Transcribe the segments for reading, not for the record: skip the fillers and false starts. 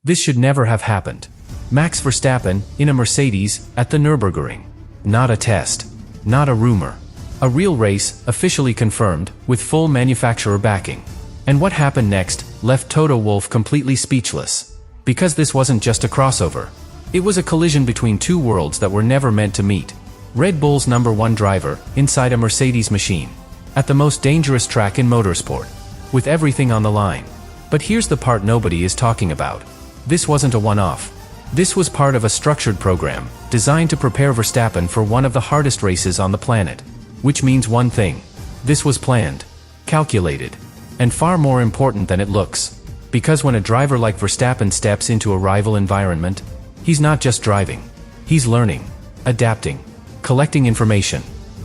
This should never have happened. Max Verstappen, in a Mercedes, at the Nürburgring. Not a test. Not a rumor. A real race, officially confirmed, with full manufacturer backing. And what happened next left Toto Wolff completely speechless. Because this wasn't just a crossover. It was a collision between two worlds that were never meant to meet. Red Bull's #1 driver, inside a Mercedes machine. At the most dangerous track in motorsport. With everything on the line. But here's the part nobody is talking about. This wasn't a one-off. This was part of a structured program, designed to prepare Verstappen for one of the hardest races on the planet. Which means one thing. This was planned. Calculated. And far more important than it looks. Because when a driver like Verstappen steps into a rival environment, he's not just driving. He's learning, adapting, collecting information.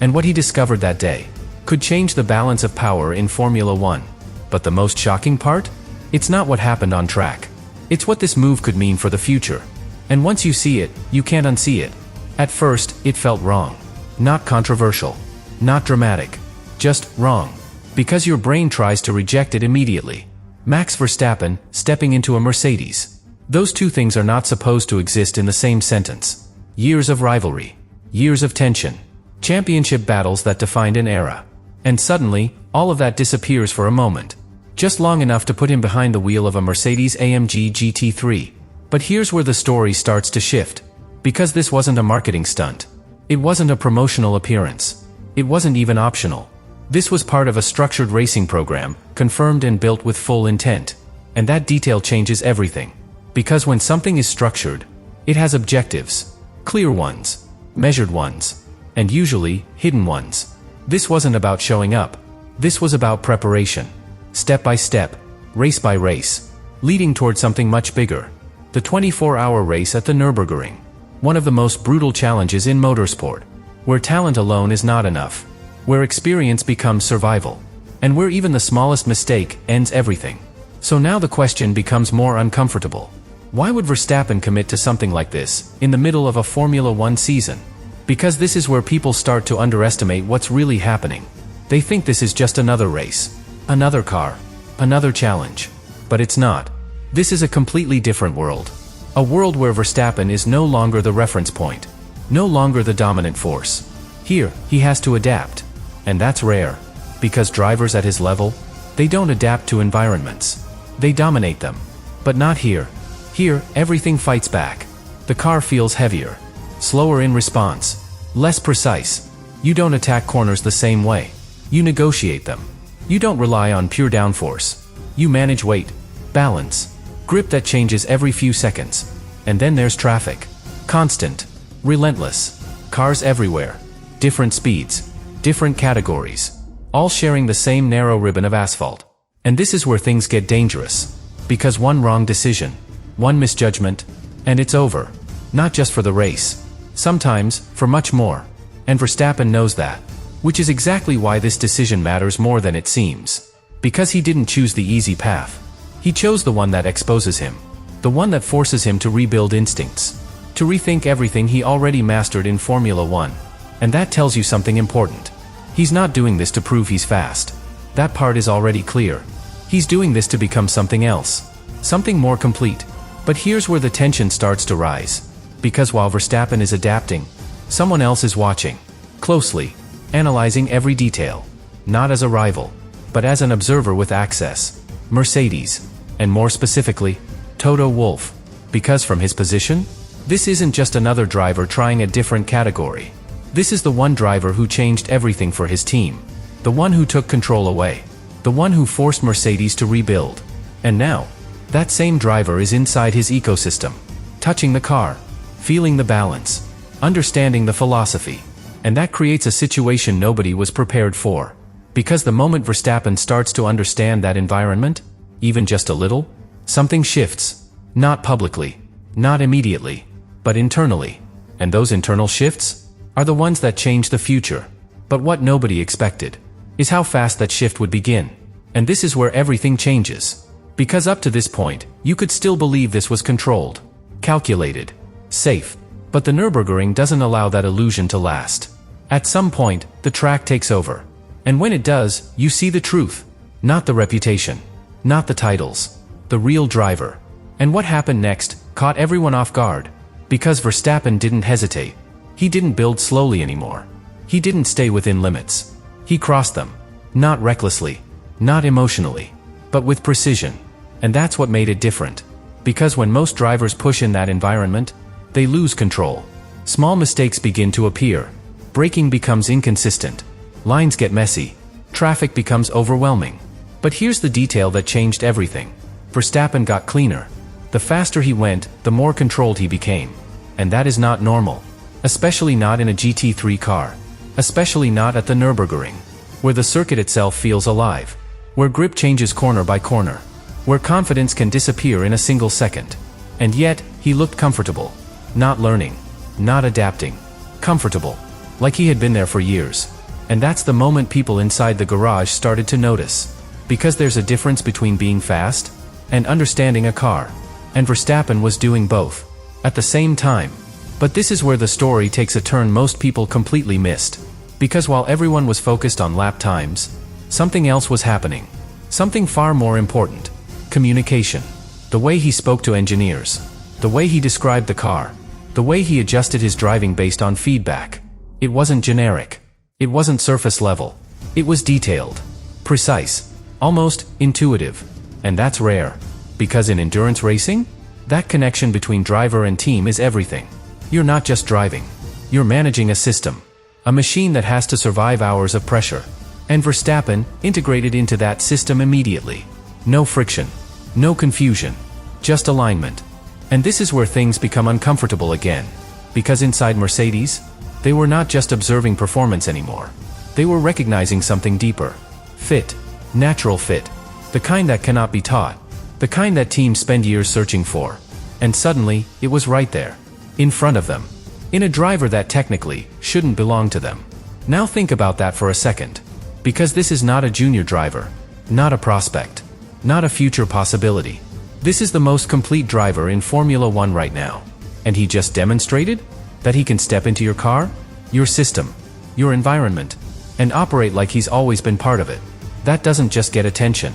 And what he discovered that day could change the balance of power in Formula One. But the most shocking part? It's not what happened on track. It's what this move could mean for the future. And once you see it, you can't unsee it. At first, it felt wrong. Not controversial. Not dramatic. Just wrong. Because your brain tries to reject it immediately. Max Verstappen, stepping into a Mercedes. Those two things are not supposed to exist in the same sentence. Years of rivalry. Years of tension. Championship battles that defined an era. And suddenly, all of that disappears for a moment. Just long enough to put him behind the wheel of a Mercedes AMG GT3. But here's where the story starts to shift. Because this wasn't a marketing stunt. It wasn't a promotional appearance. It wasn't even optional. This was part of a structured racing program, confirmed and built with full intent. And that detail changes everything. Because when something is structured, it has objectives. Clear ones. Measured ones. And usually, hidden ones. This wasn't about showing up. This was about preparation. Step by step, race by race, leading toward something much bigger. The 24-hour race at the Nürburgring. One of the most brutal challenges in motorsport. Where talent alone is not enough. Where experience becomes survival. And where even the smallest mistake ends everything. So now the question becomes more uncomfortable. Why would Verstappen commit to something like this, in the middle of a Formula One season? Because this is where people start to underestimate what's really happening. They think this is just another race. Another car. Another challenge. But it's not. This is a completely different world. A world where Verstappen is no longer the reference point. No longer the dominant force. Here, he has to adapt. And that's rare. Because drivers at his level, they don't adapt to environments. They dominate them. But not here. Here, everything fights back. The car feels heavier. Slower in response. Less precise. You don't attack corners the same way. You negotiate them. You don't rely on pure downforce. You manage weight, balance, grip that changes every few seconds. And then there's traffic. Constant. Relentless. Cars everywhere. Different speeds. Different categories. All sharing the same narrow ribbon of asphalt. And this is where things get dangerous. Because one wrong decision, one misjudgment, and it's over. Not just for the race. Sometimes, for much more. And Verstappen knows that. Which is exactly why this decision matters more than it seems. Because he didn't choose the easy path. He chose the one that exposes him. The one that forces him to rebuild instincts. To rethink everything he already mastered in Formula One. And that tells you something important. He's not doing this to prove he's fast. That part is already clear. He's doing this to become something else. Something more complete. But here's where the tension starts to rise. Because while Verstappen is adapting, someone else is watching. Closely. Analyzing every detail. Not as a rival, but as an observer with access. Mercedes. And more specifically, Toto Wolff. Because from his position, this isn't just another driver trying a different category. This is the one driver who changed everything for his team. The one who took control away. The one who forced Mercedes to rebuild. And now, that same driver is inside his ecosystem. Touching the car. Feeling the balance. Understanding the philosophy. And that creates a situation nobody was prepared for. Because the moment Verstappen starts to understand that environment, even just a little, something shifts. Not publicly. Not immediately. But internally. And those internal shifts are the ones that change the future. But what nobody expected is how fast that shift would begin. And this is where everything changes. Because up to this point, you could still believe this was controlled, calculated, safe. But the Nürburgring doesn't allow that illusion to last. At some point, the track takes over. And when it does, you see the truth. Not the reputation. Not the titles. The real driver. And what happened next caught everyone off guard. Because Verstappen didn't hesitate. He didn't build slowly anymore. He didn't stay within limits. He crossed them. Not recklessly. Not emotionally. But with precision. And that's what made it different. Because when most drivers push in that environment, they lose control. Small mistakes begin to appear. Braking becomes inconsistent. Lines get messy. Traffic becomes overwhelming. But here's the detail that changed everything. Verstappen got cleaner. The faster he went, the more controlled he became. And that is not normal. Especially not in a GT3 car. Especially not at the Nürburgring, where the circuit itself feels alive. Where grip changes corner by corner. Where confidence can disappear in a single second. And yet, he looked comfortable. Not learning. Not adapting. Comfortable. Like he had been there for years. And that's the moment people inside the garage started to notice. Because there's a difference between being fast and understanding a car. And Verstappen was doing both at the same time. But this is where the story takes a turn most people completely missed. Because while everyone was focused on lap times, something else was happening. Something far more important. Communication. The way he spoke to engineers. The way he described the car. The way he adjusted his driving based on feedback. It wasn't generic. It wasn't surface level. It was detailed. Precise. Almost intuitive. And that's rare. Because in endurance racing, that connection between driver and team is everything. You're not just driving. You're managing a system. A machine that has to survive hours of pressure. And Verstappen integrated into that system immediately. No friction. No confusion. Just alignment. And this is where things become uncomfortable again. Because inside Mercedes, they were not just observing performance anymore. They were recognizing something deeper. Fit. Natural fit. The kind that cannot be taught. The kind that teams spend years searching for. And suddenly, it was right there. In front of them. In a driver that technically shouldn't belong to them. Now think about that for a second. Because this is not a junior driver. Not a prospect. Not a future possibility. This is the most complete driver in Formula One right now. And he just demonstrated that he can step into your car, your system, your environment, and operate like he's always been part of it. That doesn't just get attention.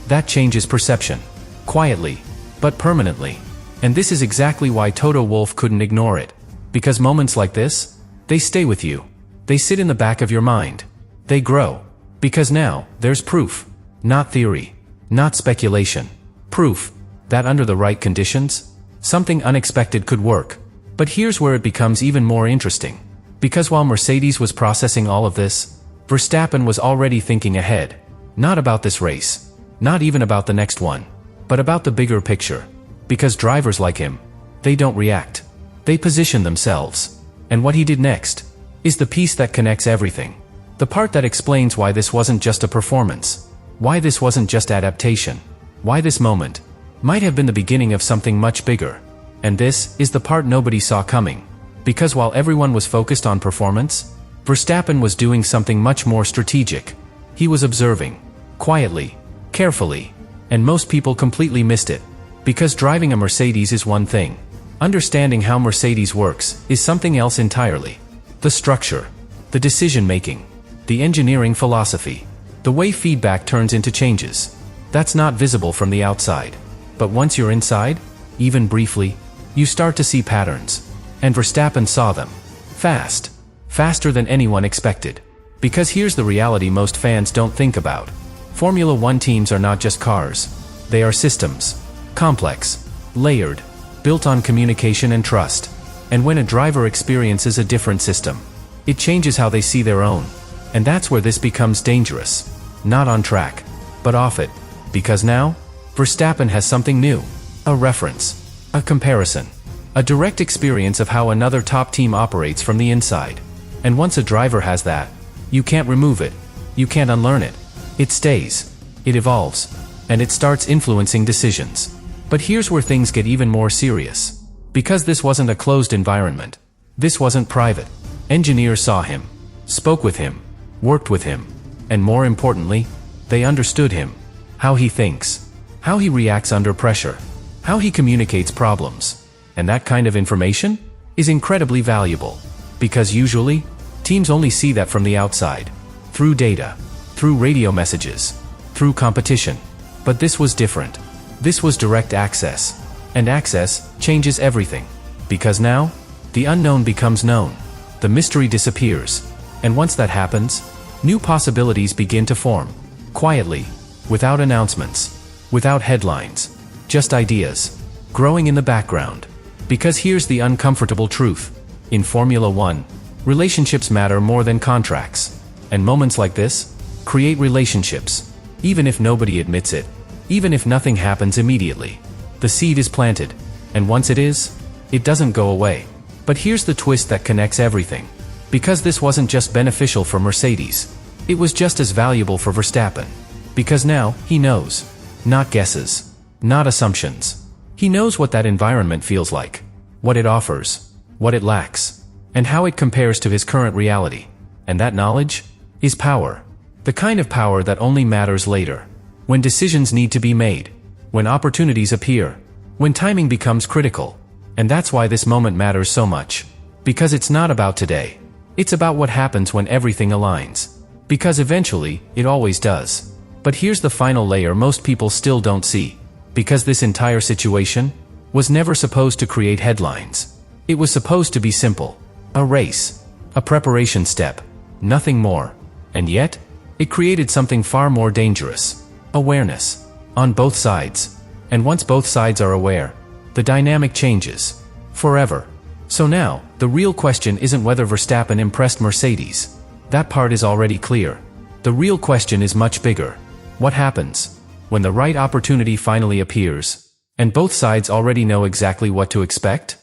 That changes perception. Quietly, but permanently. And this is exactly why Toto Wolff couldn't ignore it. Because moments like this, they stay with you. They sit in the back of your mind. They grow. Because now, there's proof. Not theory. Not speculation. Proof that under the right conditions, something unexpected could work. But here's where it becomes even more interesting. Because while Mercedes was processing all of this, Verstappen was already thinking ahead. Not about this race. Not even about the next one. But about the bigger picture. Because drivers like him, they don't react. They position themselves. And what he did next is the piece that connects everything. The part that explains why this wasn't just a performance. Why this wasn't just adaptation. Why this moment might have been the beginning of something much bigger. And this is the part nobody saw coming. Because while everyone was focused on performance, Verstappen was doing something much more strategic. He was observing. Quietly. Carefully. And most people completely missed it. Because driving a Mercedes is one thing. Understanding how Mercedes works is something else entirely. The structure. The decision-making. The engineering philosophy. The way feedback turns into changes. That's not visible from the outside. But once you're inside, even briefly, you start to see patterns. And Verstappen saw them. Fast. Faster than anyone expected. Because here's the reality most fans don't think about. Formula One teams are not just cars. They are systems. Complex. Layered. Built on communication and trust. And when a driver experiences a different system, it changes how they see their own. And that's where this becomes dangerous. Not on track, but off it. Because now, Verstappen has something new. A reference. A comparison. A direct experience of how another top team operates from the inside. And once a driver has that, you can't remove it. You can't unlearn it. It stays. It evolves. And it starts influencing decisions. But here's where things get even more serious. Because this wasn't a closed environment. This wasn't private. Engineers saw him. Spoke with him. Worked with him. And more importantly, they understood him. How he thinks. How he reacts under pressure. How he communicates problems. And that kind of information is incredibly valuable. Because usually, teams only see that from the outside. Through data. Through radio messages. Through competition. But this was different. This was direct access. And access changes everything. Because now, the unknown becomes known. The mystery disappears. And once that happens, new possibilities begin to form. Quietly, without announcements, without headlines, just ideas, growing in the background. Because here's the uncomfortable truth. In Formula One, relationships matter more than contracts. And moments like this create relationships, even if nobody admits it, even if nothing happens immediately. The seed is planted, and once it is, it doesn't go away. But here's the twist that connects everything. Because this wasn't just beneficial for Mercedes, it was just as valuable for Verstappen. Because now, he knows. Not guesses. Not assumptions. He knows what that environment feels like. What it offers. What it lacks. And how it compares to his current reality. And that knowledge is power. The kind of power that only matters later. When decisions need to be made. When opportunities appear. When timing becomes critical. And that's why this moment matters so much. Because it's not about today. It's about what happens when everything aligns. Because eventually, it always does. But here's the final layer most people still don't see. Because this entire situation was never supposed to create headlines. It was supposed to be simple. A race. A preparation step. Nothing more. And yet, it created something far more dangerous. Awareness. On both sides. And once both sides are aware, the dynamic changes. Forever. So now, the real question isn't whether Verstappen impressed Mercedes. That part is already clear. The real question is much bigger. What happens when the right opportunity finally appears, and both sides already know exactly what to expect?